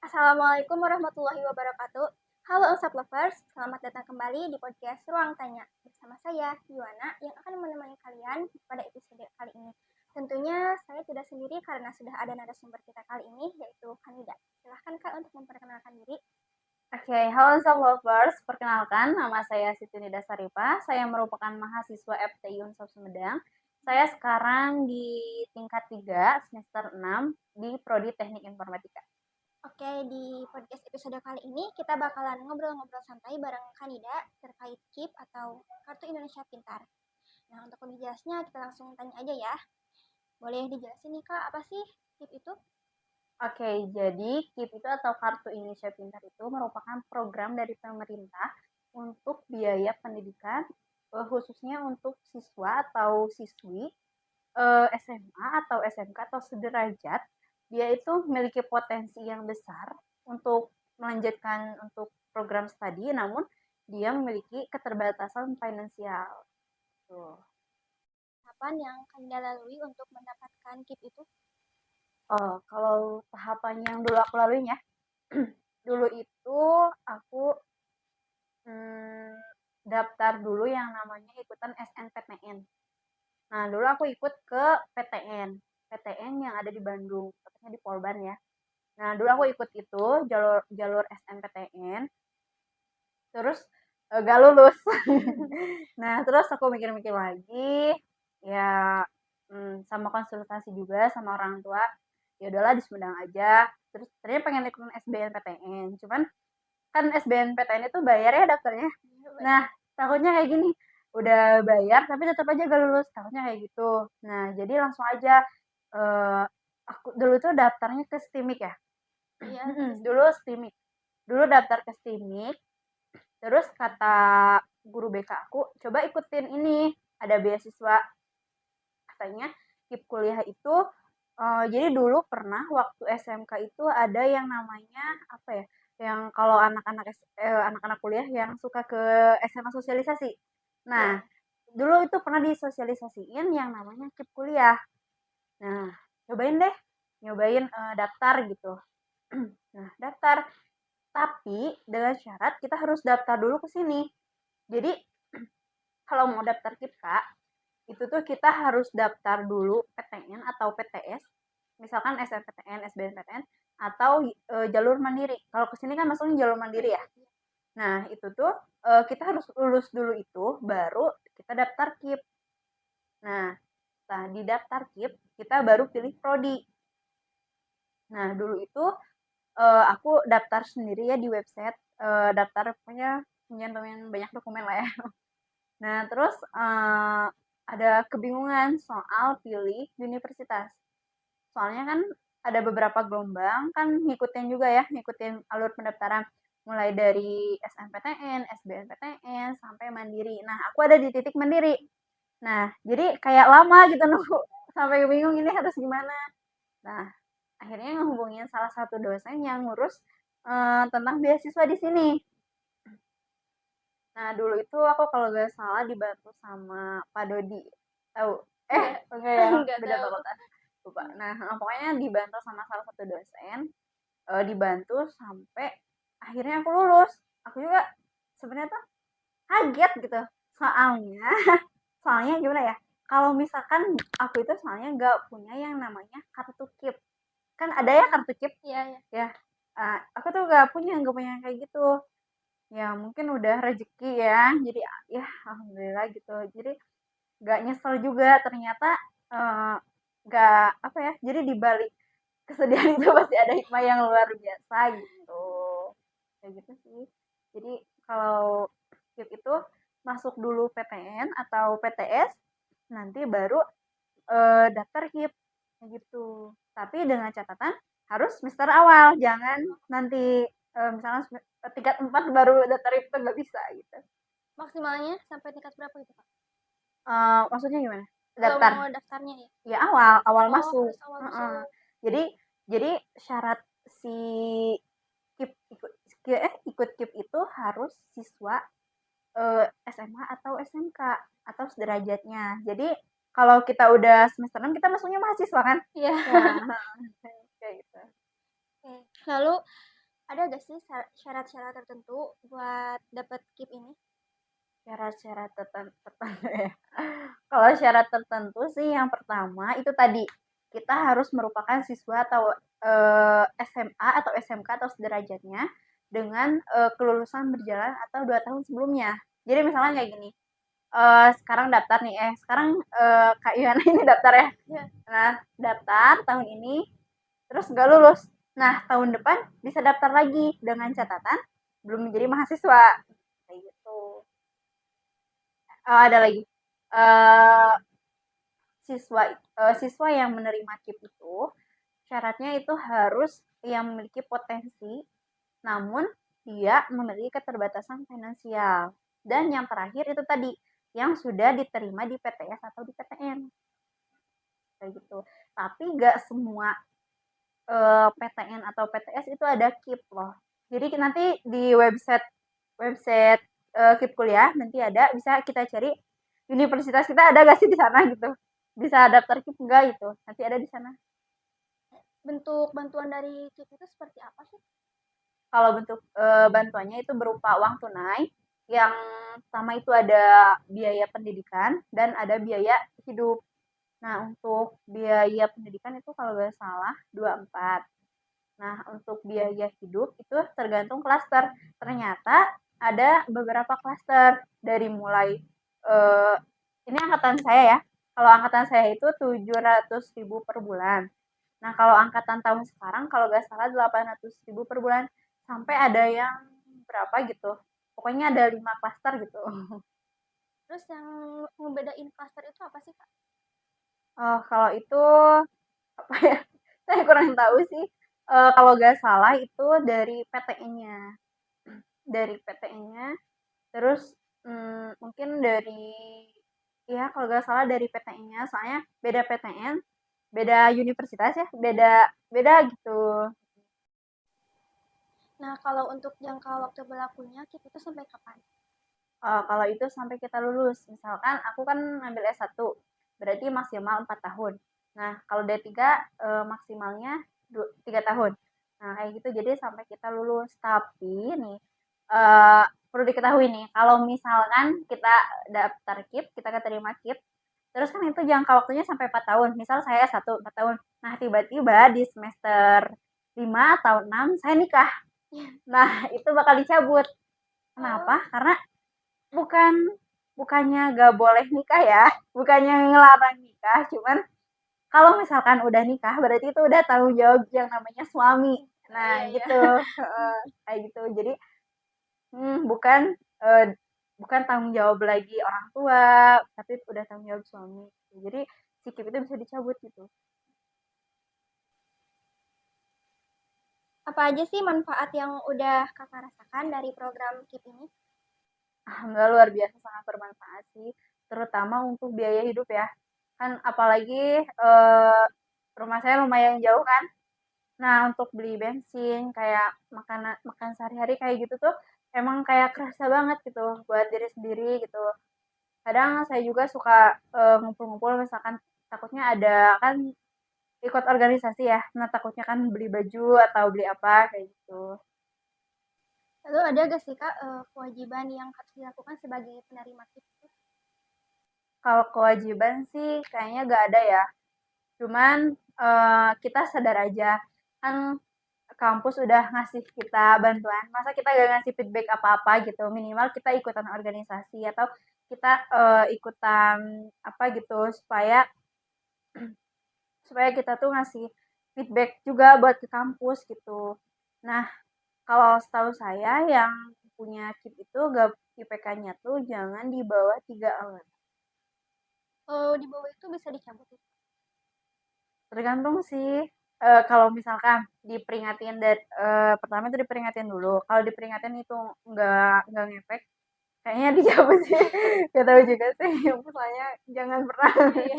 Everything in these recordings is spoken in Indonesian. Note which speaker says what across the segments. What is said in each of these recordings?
Speaker 1: Assalamualaikum warahmatullahi wabarakatuh. Halo Unsap Lovers, selamat datang kembali di podcast Ruang Tanya bersama saya, Yuwana, yang akan menemani kalian pada episode kali ini. Tentunya saya tidak sendiri karena sudah ada narasumber kita kali ini, yaitu Kanida. Silahkan Kak untuk memperkenalkan diri.
Speaker 2: Oke, halo Unsap Lovers. Perkenalkan, nama saya Siti Nida Saripa. Saya merupakan mahasiswa FTI Unsap Sumedang. Saya sekarang di tingkat 3, semester 6 di Prodi Teknik Informatika.
Speaker 1: Oke, di podcast episode kali ini kita bakalan ngobrol-ngobrol santai bareng Kanida terkait KIP atau Kartu Indonesia Pintar. Nah, untuk lebih jelasnya kita langsung tanya aja ya. Boleh dijelasin nih Kak, apa sih KIP itu?
Speaker 2: Oke, jadi KIP itu atau Kartu Indonesia Pintar itu merupakan program dari pemerintah untuk biaya pendidikan, khususnya untuk siswa atau siswi SMA atau SMK atau sederajat. Dia itu memiliki potensi yang besar untuk melanjutkan untuk program studi, namun dia memiliki keterbatasan finansial. Tuh.
Speaker 1: Tahapan yang Kanida lalui untuk mendapatkan KIP itu?
Speaker 2: Oh, kalau tahapan yang dulu aku lalui ya, dulu itu aku daftar dulu yang namanya ikutan SNPTN. Nah, dulu aku ikut ke PTN yang ada di Bandung, tepatnya di Polban ya. Nah, dulu aku ikut itu jalur jalur SNPTN, terus gak lulus. Nah, terus aku mikir-mikir lagi, ya sama konsultasi juga sama orang tua. Ya udahlah di Sumedang aja. Terus tadinya pengen ikutan SBMPTN, cuman kan SBMPTN itu bayar ya daftarnya. Nah, takutnya kayak gini, udah bayar tapi tetap aja gak lulus, takutnya kayak gitu. Nah, jadi langsung aja eh aku dulu tuh daftarnya ke STIMIK ya.
Speaker 1: Iya,
Speaker 2: Dulu STIMIK. Dulu daftar ke STIMIK, terus kata guru BK aku, coba ikutin ini, ada beasiswa katanya KIP kuliah itu. Jadi dulu pernah waktu SMK itu ada yang namanya apa ya? Yang kalau anak-anak kuliah yang suka ke SMA sosialisasi. Nah, dulu itu pernah disosialisasiin yang namanya KIP kuliah. Nah, cobain deh, nyobain daftar gitu. Nah, daftar. Tapi dengan syarat kita harus daftar dulu ke sini. Jadi kalau mau daftar KIPKA, itu tuh kita harus daftar dulu PTN atau PTS, misalkan SNPTN, SBMPTN, atau jalur mandiri. Kalau kesini kan masuknya jalur mandiri ya. Nah, itu tuh kita harus lulus dulu itu, baru kita daftar KIP. Nah, setelah di daftar KIP, kita baru pilih prodi. Nah, dulu itu aku daftar sendiri ya di website, daftar punya banyak dokumen lah ya. Nah, terus ada kebingungan soal pilih universitas. Soalnya kan ada beberapa gelombang, kan ngikutin juga ya, ngikutin alur pendaftaran mulai dari SNPTN, SBMPTN, sampai mandiri. Nah, aku ada di titik mandiri. Nah, jadi kayak lama gitu nunggu, sampai bingung ini harus gimana. Nah, akhirnya ngehubungin salah satu dosen yang ngurus tentang beasiswa di sini. Nah, dulu itu aku kalau gak salah dibantu sama Pak Dodi. Tahu? Enggak ya,
Speaker 1: Enggak
Speaker 2: beda
Speaker 1: tahu.
Speaker 2: fakultas. Lupa. Nah, pokoknya dibantu sama salah satu dosen, dibantu sampai akhirnya aku lulus. Aku juga sebenarnya tuh kaget gitu. Soalnya, soalnya gimana ya? Kalau misalkan aku itu soalnya nggak punya yang namanya kartu KIP. Kan ada ya kartu KIP?
Speaker 1: Iya, iya.
Speaker 2: Ya. Aku tuh nggak punya kayak gitu. Ya mungkin udah rezeki ya, jadi ya alhamdulillah gitu. Jadi nggak nyesel juga ternyata, nggak apa ya, jadi di balik kesedihan itu pasti ada hikmah yang luar biasa gitu. Kayak gitu sih. Jadi kalau KIP itu masuk dulu PTN atau PTS, nanti baru daftar KIP kayak gitu. Tapi dengan catatan harus semester awal, jangan nanti misalnya tingkat 4 baru daftar itu nggak bisa gitu.
Speaker 1: Maksimalnya sampai tingkat berapa itu, Kak?
Speaker 2: Maksudnya gimana?
Speaker 1: Kalau
Speaker 2: Daftar?
Speaker 1: mau daftarnya ya?
Speaker 2: Ya awal, awal
Speaker 1: Oh,
Speaker 2: masuk.
Speaker 1: harus awal
Speaker 2: Heeh.
Speaker 1: masuk.
Speaker 2: Jadi jadi syarat si KIP ikut KIP itu harus siswa SMA atau SMK atau sederajatnya. Jadi kalau kita udah semester 6 kita masuknya mahasiswa kan?
Speaker 1: Iya.
Speaker 2: Ya, kayak gitu.
Speaker 1: Oke. Lalu Ada gak sih syarat-syarat tertentu buat dapat KIP ini?
Speaker 2: Syarat-syarat tertentu ya. Kalau syarat tertentu sih yang pertama itu tadi, kita harus merupakan siswa atau SMA atau SMK atau sederajatnya dengan kelulusan berjalan atau 2 tahun sebelumnya. Jadi misalnya kayak gini, sekarang daftar nih, sekarang Kak Iyana ini daftar ya.
Speaker 1: Ya.
Speaker 2: Nah, daftar tahun ini terus nggak lulus. Nah, tahun depan bisa daftar lagi dengan catatan belum menjadi mahasiswa. Kayak gitu. Ada lagi. Eh siswa yang menerima KIP itu syaratnya itu harus yang memiliki potensi, namun dia memiliki keterbatasan finansial. Dan yang terakhir itu tadi, yang sudah diterima di PTS atau di PTN. Kayak gitu. Tapi nggak semua PTN atau PTS itu ada KIP loh. Jadi nanti di website website KIP kuliah nanti ada, bisa kita cari universitas kita ada gak sih di sana gitu. Bisa daftar KIP enggak gitu. Nanti ada di sana.
Speaker 1: Bentuk bantuan dari KIP itu seperti apa sih?
Speaker 2: Kalau bentuk bantuannya itu berupa uang tunai. Yang pertama itu ada biaya pendidikan dan ada biaya hidup. Nah, untuk biaya pendidikan itu kalau nggak salah 24. Nah, untuk biaya hidup itu tergantung klaster. Ternyata ada beberapa klaster dari mulai ini angkatan saya ya. Kalau angkatan saya itu 700.000 per bulan. Nah, kalau angkatan tahun sekarang kalau nggak salah 800.000 per bulan. Sampai ada yang berapa gitu. Pokoknya ada 5 klaster gitu.
Speaker 1: Terus yang ngebedain klaster itu apa sih, Kak?
Speaker 2: Kalau itu apa ya? Saya kurang tahu sih. Kalau nggak salah itu dari PTN-nya. Dari PTN-nya. Terus mungkin dari ya kalau nggak salah dari PTN-nya. Soalnya beda PTN, beda universitas ya, beda beda gitu.
Speaker 1: Nah, kalau untuk jangka waktu berlakunya KIP itu sampai kapan?
Speaker 2: Kalau itu sampai kita lulus. Misalkan aku kan ambil S1, berarti maksimal 4 tahun. Nah, kalau D3 maksimalnya 3 tahun. Nah, kayak gitu jadi sampai kita lulus. Tapi nih perlu diketahui nih, kalau misalkan kita daftar KIP, kita keterima KIP, terus kan itu jangka waktunya sampai 4 tahun. Misal saya S1 4 tahun. Nah, tiba-tiba di semester 5 atau 6 saya nikah. Nah, itu bakal dicabut.
Speaker 1: Oh,
Speaker 2: Kenapa? Karena bukan bukannya gak boleh nikah ya, bukannya ngelarang nikah, cuman kalau misalkan udah nikah berarti itu udah tanggung jawab yang namanya suami. Nah
Speaker 1: iya iya.
Speaker 2: gitu, kayak gitu. Jadi bukan eh, bukan tanggung jawab lagi orang tua, tapi udah tanggung jawab suami. Jadi si KIP itu bisa dicabut gitu.
Speaker 1: Apa aja sih manfaat yang udah Kakak rasakan dari program KIP ini?
Speaker 2: Alhamdulillah luar biasa sangat bermanfaat sih, terutama untuk biaya hidup ya. Kan apalagi rumah saya lumayan jauh kan. Nah, untuk beli bensin, kayak makan sehari-hari kayak gitu tuh emang kayak kerasa banget gitu buat diri sendiri gitu. Kadang saya juga suka ngumpul-ngumpul misalkan takutnya ada kan ikut organisasi ya. Nah, takutnya kan beli baju atau beli apa kayak gitu.
Speaker 1: Lalu ada gak sih, Kak, kewajiban yang harus dilakukan sebagai penerima KIP itu?
Speaker 2: Kalau kewajiban sih kayaknya gak ada ya. Cuman kita sadar aja kan kampus udah ngasih kita bantuan, masa kita gak ngasih feedback apa-apa gitu. Minimal kita ikutan organisasi atau kita ikutan apa gitu supaya supaya kita tuh ngasih feedback juga buat ke kampus gitu. Nah, kalau setahu saya yang punya KIP itu gak IPK-nya tuh jangan di bawah 3 alat.
Speaker 1: Kalau di bawah itu bisa dicabut ya?
Speaker 2: Tergantung sih. Kalau misalkan diperingatin pertama itu diperingatin dulu. Kalau diperingatin itu nggak ngefek, kayaknya dijawab sih. Gak tahu juga sih. Misalnya jangan pernah.
Speaker 1: Iya.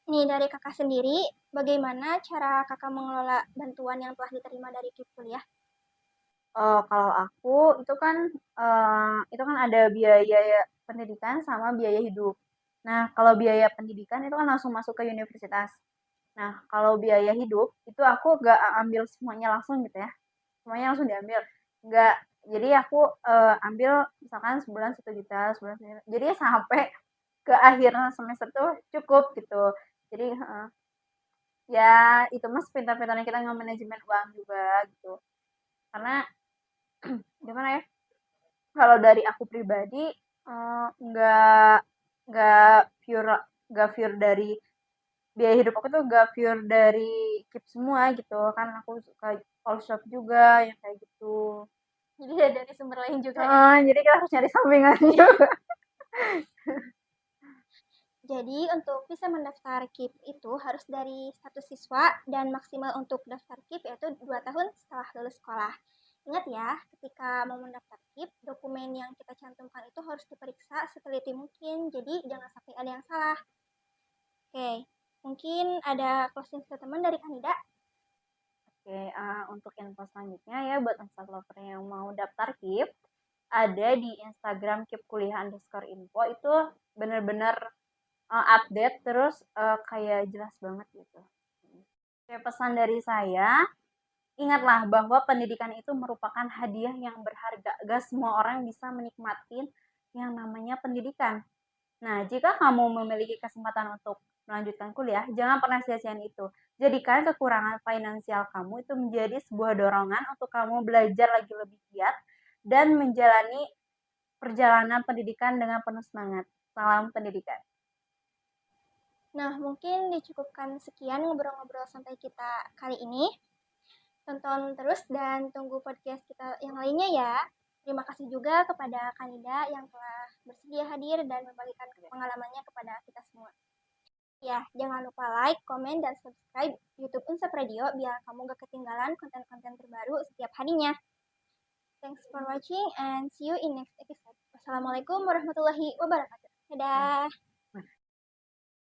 Speaker 1: Nih dari Kakak sendiri, bagaimana cara Kakak mengelola bantuan yang telah diterima dari KIP kuliah?
Speaker 2: Kalau aku itu kan ada biaya pendidikan sama biaya hidup. Nah, kalau biaya pendidikan itu kan langsung masuk ke universitas. Nah, kalau biaya hidup itu aku gak ambil semuanya langsung gitu ya. Semuanya langsung diambil. Enggak. Jadi aku ambil misalkan sebulan 1 juta, sebulan 1 juta. Jadi sampai ke akhir semester tuh cukup gitu. Jadi ya itu mas pintar-pintarnya kita nge-manajemen uang juga gitu. Karena gimana ya? Kalau dari aku pribadi nggak pure nggak pure dari biaya hidup aku tuh nggak pure dari keep semua gitu kan aku suka all shop juga yang kayak gitu.
Speaker 1: Jadi ya dari sumber lain juga ya.
Speaker 2: Jadi kita harus nyari sampingan juga.
Speaker 1: Jadi untuk bisa mendaftar KIP itu harus dari satu siswa dan maksimal untuk daftar KIP yaitu 2 tahun setelah lulus sekolah. Ingat ya, ketika mau mendaftar KIP, dokumen yang kita cantumkan itu harus diperiksa seteliti mungkin, jadi jangan sampai ada yang salah. Oke, mungkin ada closing statement dari Kanida.
Speaker 2: Oke, untuk info selanjutnya ya buat Lover yang mau daftar KIP, ada di Instagram @kipkuliah_info itu bener-bener update terus kayak jelas banget gitu. Oke, pesan dari saya, ingatlah bahwa pendidikan itu merupakan hadiah yang berharga. Gak semua orang bisa menikmati yang namanya pendidikan. Nah, jika kamu memiliki kesempatan untuk melanjutkan kuliah, jangan pernah sia-siain itu. Jadikan kekurangan finansial kamu itu menjadi sebuah dorongan untuk kamu belajar lagi lebih giat dan menjalani perjalanan pendidikan dengan penuh semangat. Salam pendidikan.
Speaker 1: Nah, mungkin dicukupkan sekian ngobrol-ngobrol sampai kita kali ini. Tonton terus dan tunggu podcast kita yang lainnya ya. Terima kasih juga kepada Kanida yang telah bersedia hadir dan membagikan pengalamannya kepada kita semua. Ya, jangan lupa like, komen, dan subscribe YouTube Unsap Radio biar kamu gak ketinggalan konten-konten terbaru setiap harinya. Thanks for watching and see you in next episode. Wassalamualaikum warahmatullahi wabarakatuh. Dadah.